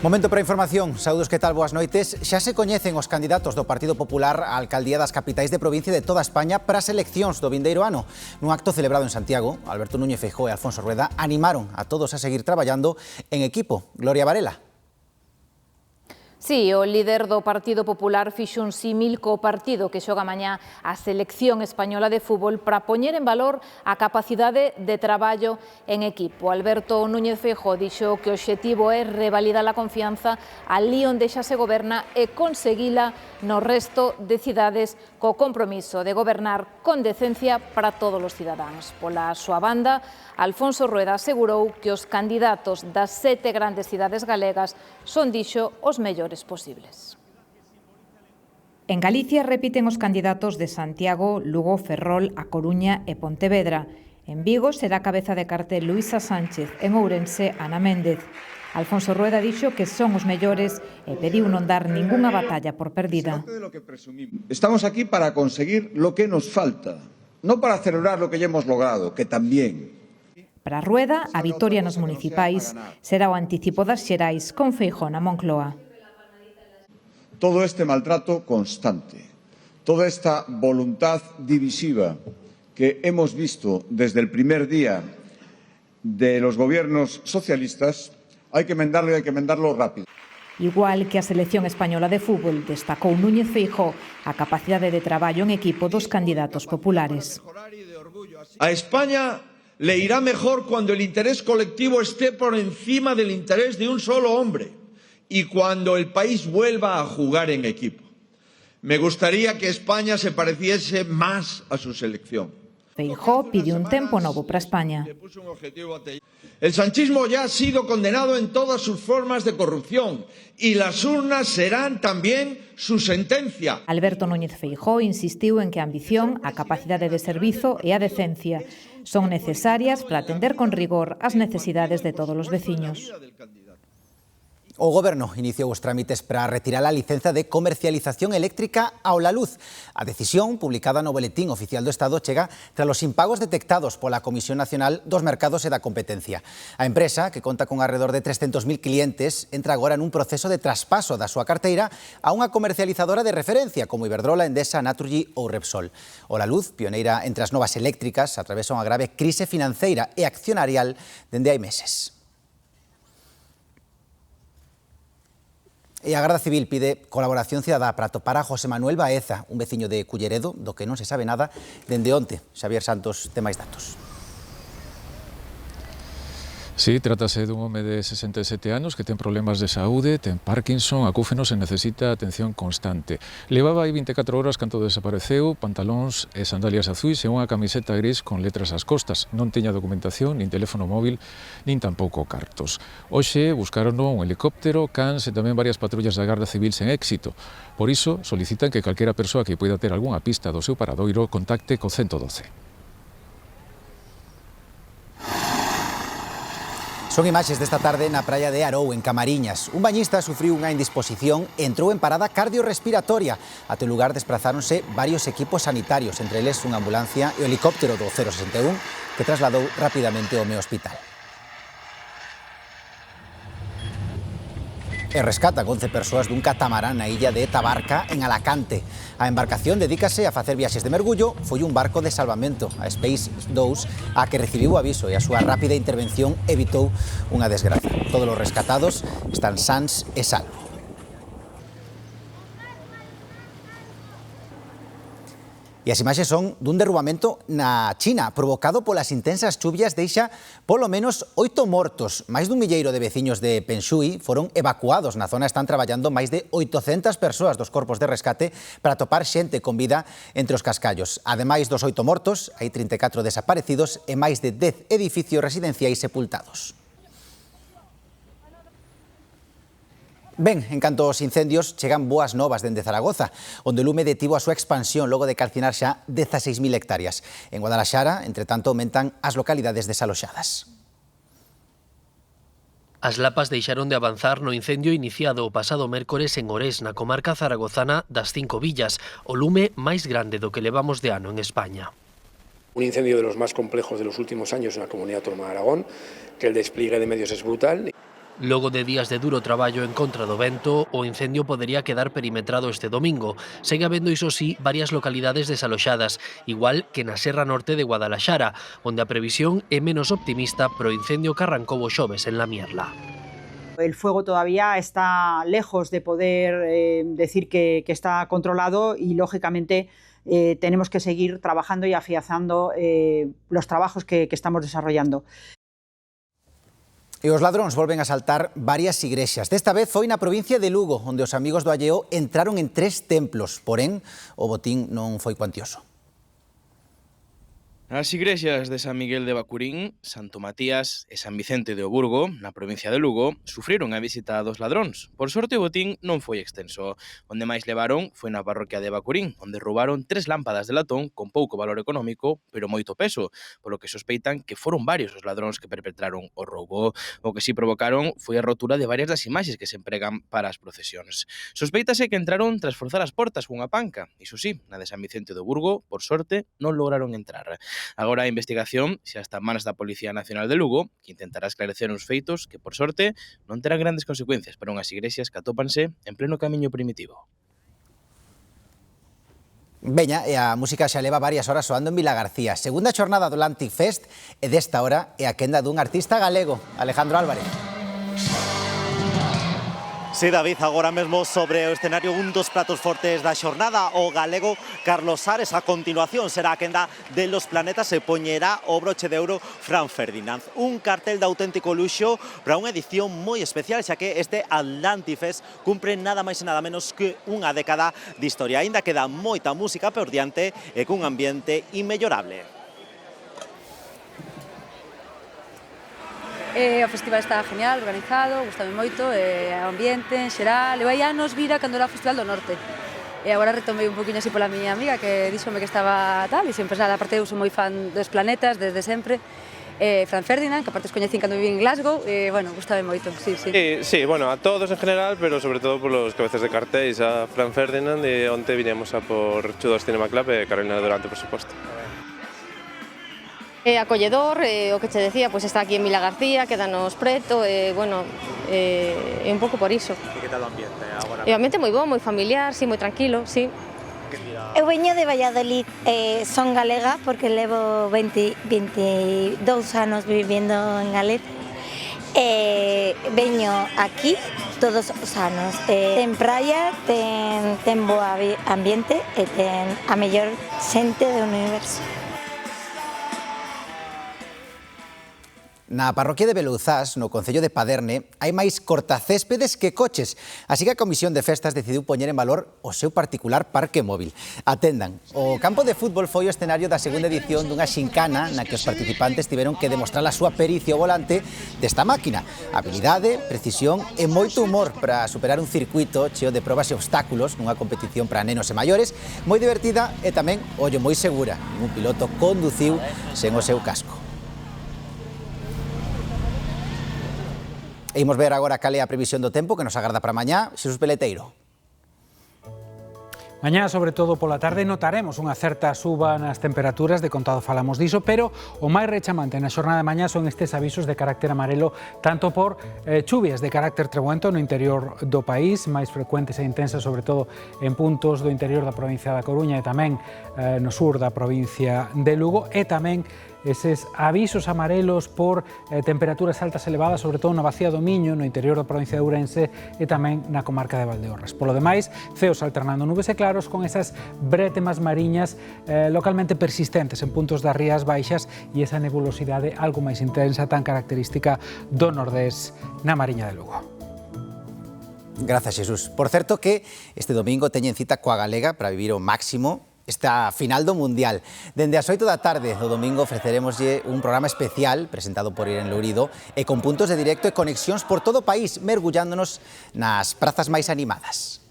Momento para a información. Saúdos, que tal? Boas noites. Xa se coñecen os candidatos do Partido Popular á alcaldía das capitais de provincia de toda España para as eleccións do vindeiro ano. Nun acto celebrado en Santiago, Alberto Núñez Feijóo e Alfonso Rueda animaron a todos a seguir traballando en equipo. Gloria Varela. Sí, o líder do Partido Popular fixo un símil co partido que xoga mañá a selección española de fútbol para poñer en valor a capacidade de traballo en equipo. Alberto Núñez Feijóo dixo que o obxectivo é revalidar a confianza alí onde xa se goberna e conseguila no resto de cidades co compromiso de gobernar con decencia para todos os cidadáns. Pola súa banda, Alfonso Rueda asegurou que os candidatos das 7 grandes cidades galegas son, dixo, os mellores posibles. En Galicia repiten os candidatos de Santiago, Lugo, Ferrol, A Coruña e Pontevedra. En Vigo será cabeza de cartel Luisa Sánchez, en Ourense, Ana Méndez. Alfonso Rueda dixo que son os mellores e pediu non dar ningunha batalla por perdida. Estamos aquí para conseguir lo que nos falta, no para celebrar lo que ya hemos logrado, que también. Para Rueda, a vitoria nos municipais será o anticipo das xerais con Feijóo na Moncloa. Todo este maltrato constante, toda esta voluntad divisiva que hemos visto desde el primer día de los gobiernos socialistas, hay que enmendarlo y hay que enmendarlo rápido. Igual que a selección española de fútbol, destacou Núñez Feijóo a capacidade de traballo en equipo dos candidatos populares. A España le irá mejor cuando el interés colectivo esté por encima del interés de un solo hombre y cuando el país vuelva a jugar en equipo. Me gustaría que España se pareciese más a su selección. Feijóo pide un tempo novo para España. El sanchismo ya ha sido condenado en todas sus formas de corrupción y las urnas serán también su sentencia. Alberto Núñez Feijóo insistiu en que a ambición, a capacidade de servizo e a decencia son necesarias para atender con rigor as necesidades de todos os veciños. O Goberno iniciou os trámites para retirar a licenza de comercialización eléctrica ao La Luz. A decisión, publicada no Boletín Oficial do Estado, chega tras os impagos detectados pola Comisión Nacional dos Mercados e da Competencia. A empresa, que conta con alrededor de 300.000 clientes, entra agora nun proceso de traspaso da súa carteira a unha comercializadora de referencia como Iberdrola, Endesa, Naturgy ou Repsol. O La Luz, pioneira entre as novas eléctricas, atravesa unha grave crise financeira e accionarial dende hai meses. E a Garda Civil pide colaboración cidadá para atopar a José Manuel Baeza, un veciño de Culleredo, do que non se sabe nada dende onte. Xavier Santos ten máis datos. Sí, trátase dun home de 67 anos que ten problemas de saúde, ten Parkinson, acúfenos e necesita atención constante. Levaba aí 24 horas cando desapareceu, pantalóns e sandalias azuis e unha camiseta gris con letras ás costas. Non tiña documentación, nin teléfono móvil, nin tampouco cartos. Hoxe buscarono un helicóptero, cans e tamén varias patrullas da Garda Civil sen éxito. Por iso, solicitan que calquera persoa que poida ter algunha pista do seu paradoiro contacte co 112. Son imaxes desta tarde na praia de Arou, en Camariñas. Un bañista sufriu unha indisposición e entrou en parada cardiorrespiratoria. Até o lugar desprazáronse varios equipos sanitarios, entre eles unha ambulancia e o helicóptero do 061 que trasladou rapidamente ao meu hospital. E rescatan 11 persoas dun catamarán na illa de Tabarca, en Alacante. A embarcación dedícase a facer viaxes de mergullo, foi un barco de salvamento, a Space 2, a que recibiu o aviso e a súa rápida intervención evitou unha desgracia. Todos os rescatados están sans e salvo. E as imaxes son dun derrubamento na China, provocado polas intensas chuvias, deixa polo menos 8 mortos. Máis dun milleiro de veciños de Penshui foron evacuados. Na zona están traballando máis de 800 persoas dos corpos de rescate para atopar xente con vida entre os cascallos. Ademais dos 8 mortos, hai 34 desaparecidos e máis de 10 edificios residenciais sepultados. Ben, en canto aos incendios, chegan boas novas dende Zaragoza, onde o lume detivo a súa expansión logo de calcinar xa 16.000 hectáreas. En Guadalaxara, entre tanto, aumentan as localidades desaloxadas. As lapas deixaron de avanzar no incendio iniciado o pasado mércores en Orés, na comarca zaragozana das Cinco Villas, o lume máis grande do que levamos de ano en España. Un incendio de los más complejos de los últimos años en la Comunidad Autónoma de Aragón, que el despliegue de medios es brutal. Logo de días de duro traballo en contra do vento, o incendio podería quedar perimetrado este domingo. Segue habendo, iso sí, varias localidades desaloxadas, igual que na Serra Norte de Guadalaxara, onde a previsión é menos optimista pro incendio que arrancou o xoves en La Mierla. El fuego todavía está lejos de poder decir que está controlado y, lógicamente, tenemos que seguir trabajando y afianzando los trabajos que estamos desarrollando. E os ladróns volven a asaltar varias igrexas. Desta vez foi na provincia de Lugo, onde os amigos do Alleo entraron en 3 templos. Porén, o botín non foi cuantioso. As igrexas de San Miguel de Bacurín, Santo Matías e San Vicente de Oburgo, na provincia de Lugo, sufriron a visita dos ladróns. Por sorte, o botín non foi extenso. Onde máis levaron foi na parroquia de Bacurín, onde roubaron 3 lámpadas de latón con pouco valor económico, pero moito peso, polo que sospeitan que foron varios os ladróns que perpetraron o roubo. O que si provocaron foi a rotura de varias das imaxes que se empregan para as procesións. Sospeítase que entraron tras forzar as portas cunha panca. Iso sí, na de San Vicente de Oburgo, por sorte, non lograron entrar. Agora a investigación xa está en manos da Policía Nacional de Lugo, que intentará esclarecer uns feitos que, por sorte, non terán grandes consecuencias para unhas igrexas que atópanse en pleno camiño primitivo. Veña, e a música xa leva varias horas soando en Vilagarcía. Segunda xornada do Atlantic Fest e desta hora é a quenda dun artista galego, Alejandro Álvarez. Sí, David, agora mesmo sobre o escenario un dos platos fortes da xornada, o galego Carlos Ares. A continuación será a quenda de Los Planetas e poñerá o broche de ouro Fran Ferdinand. Un cartel de auténtico luxo para unha edición moi especial, xa que este Atlantic Fest cumpre nada máis e nada menos que unha década de historia. Aínda queda moita música por diante e cun ambiente inmellorable. O festival está genial, organizado, gustame moito, o ambiente en xeral. Eu hai anos vira cando era o Festival do Norte. E agora retomei un poquinho así pola miña amiga que díxome que estaba tal, e sempre, aparte eu sou moi fan dos Planetas desde sempre. Fran Ferdinand, que aparte os coñecín cando viví en Glasgow, e, bueno, gustame moito, sí. Sí, bueno, a todos en general, pero sobre todo por los cabezas de cartéis, a Fran Ferdinand, e onte viñemos a por Chudos Cinema Club e Carolina Durante, por suposto. Acolledor, o que che decía, pues está aquí en Vilagarcía, quédanos preto, bueno, un pouco por iso. E que tal o ambiente agora? O ambiente moi bon, moi familiar, sí, moi tranquilo, sí. Eu veño de Valladolid, son galega porque levo 22 anos vivindo en Galicia. Veño aquí todos os anos. Ten praia, ten boa ambiente e ten a mellor xente do universo. Na parroquia de Belouzás, no concello de Paderne, hai máis cortacéspedes que coches, así que a Comisión de Festas decidiu poñer en valor o seu particular parque móvil. Atendan, o campo de fútbol foi o escenario da segunda edición dunha xincana na que os participantes tiveron que demostrar a súa pericia ao volante desta máquina. Habilidade, precisión e moito humor para superar un circuito cheo de probas e obstáculos nunha competición para nenos e maiores, moi divertida e tamén, ollo, moi segura. Un piloto conduciu sen o seu casco. E imos ver agora cal é a previsión do tempo que nos agarda para mañá. Xesús Peleteiro. Mañá, sobre todo pola tarde, notaremos unha certa suba nas temperaturas, de contado falamos diso, pero o máis rechamante na xornada de mañá son estes avisos de carácter amarelo, tanto por chuvias de carácter treboento no interior do país, máis frecuentes e intensas, sobre todo en puntos do interior da provincia da Coruña e tamén no sur da provincia de Lugo, e tamén eses avisos amarelos por temperaturas altas elevadas, sobre todo na Bacía do Miño, no interior da provincia de Ourense e tamén na comarca de Valdeorras. Polo demais, ceos alternando nubes e claros con esas brétemas mariñas localmente persistentes en puntos das rías baixas e esa nebulosidade algo máis intensa, tan característica do nordés na Mariña de Lugo. Grazas, Xesús. Por certo que este domingo teñen cita coa Galega para vivir o máximo esta final do Mundial. Dende as 8 da tarde do domingo ofreceremoslle un programa especial presentado por Irene Lourido e con puntos de directo e conexións por todo o país, mergullándonos nas prazas máis animadas.